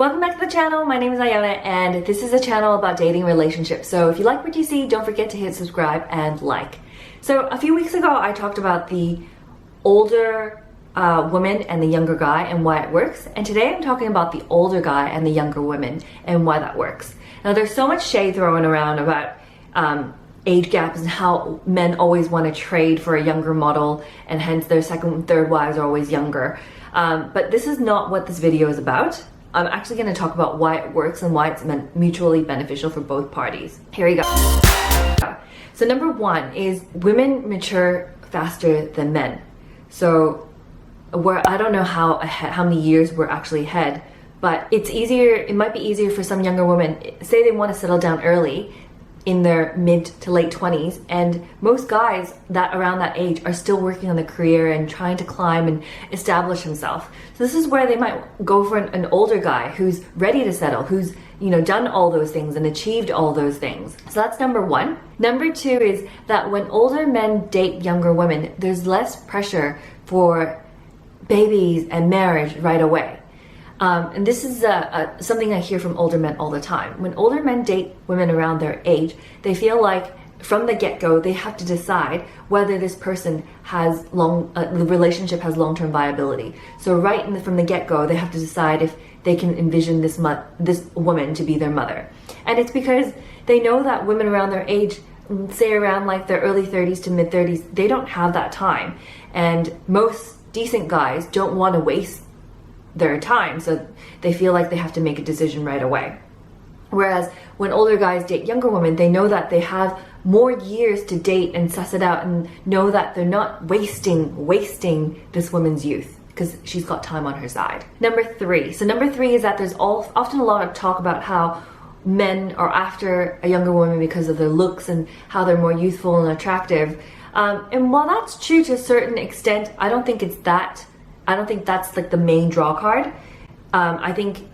Welcome back to the channel. My name is Ayana and this is a channel about dating relationships. So if you like what you see, don't forget to hit subscribe and like. So a few weeks ago, I talked about the older woman and the younger guy and why it works. And today I'm talking about the older guy and the younger woman and why that works. Now there's so much shade thrown around about age gaps and how men always want to trade for a younger model and hence their second and third wives are always younger. But this is not what this video is about. I'm actually going to talk about why it works and why it's mutually beneficial for both parties. Here we go. So number one is women mature faster than men. So I don't know how many years we're actually ahead, but it's easier. It might be easier for some younger women. Say they want to settle down early in their mid to late 20s, and most guys that around that age are still working on their career and trying to climb and establish himself. So this is where they might go for an older guy who's ready to settle, who's done all those things and achieved all those things. So that's number one. Number two is that when older men date younger women, there's less pressure for babies and marriage right away. And this is something I hear from older men all the time. When older men date women around their age, they feel like from the get-go they have to decide whether this person has the relationship has long-term viability. So right from the get-go, they have to decide if they can envision this woman to be their mother. And it's because they know that women around their age, say around like their early 30s to mid 30s, they don't have that time. And most decent guys don't want to waste their time, so they feel like they have to make a decision right away. Whereas when older guys date younger women, they know that they have more years to date and suss it out and know that they're not wasting this woman's youth because she's got time on her side. Number three is that there's often a lot of talk about how men are after a younger woman because of their looks and how they're more youthful and attractive. And while that's true to a certain extent, I don't think that's like the main draw card. I think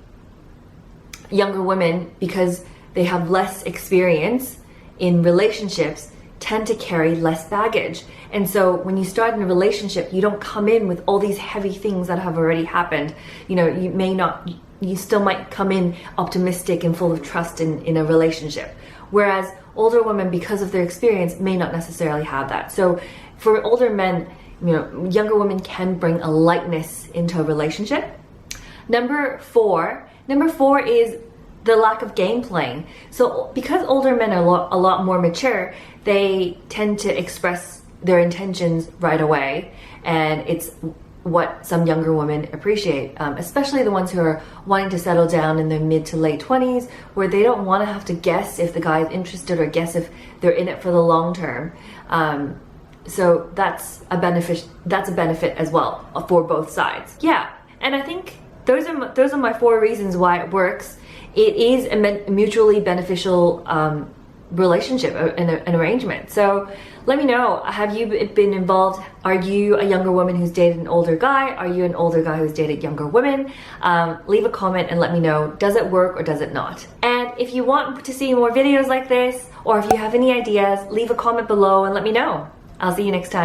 younger women, because they have less experience in relationships, tend to carry less baggage. And so when you start in a relationship, you don't come in with all these heavy things that have already happened. You still might come in optimistic and full of trust in a relationship. Whereas older women, because of their experience, may not necessarily have that. So for older men, younger women can bring a lightness into a relationship. Number four is the lack of game playing. So because older men are a lot more mature, they tend to express their intentions right away, and it's what some younger women appreciate, especially the ones who are wanting to settle down in their mid to late 20s, where they don't want to have to guess if the guy is interested or guess if they're in it for the long term. So that's a benefit as well for both sides. Yeah, and I think those are my four reasons why it works. It is a mutually beneficial relationship, an arrangement. So let me know, have you been involved? Are you a younger woman who's dated an older guy? Are you an older guy who's dated younger women? Leave a comment and let me know, does it work or does it not? And if you want to see more videos like this, or if you have any ideas, leave a comment below and let me know. I'll see you next time.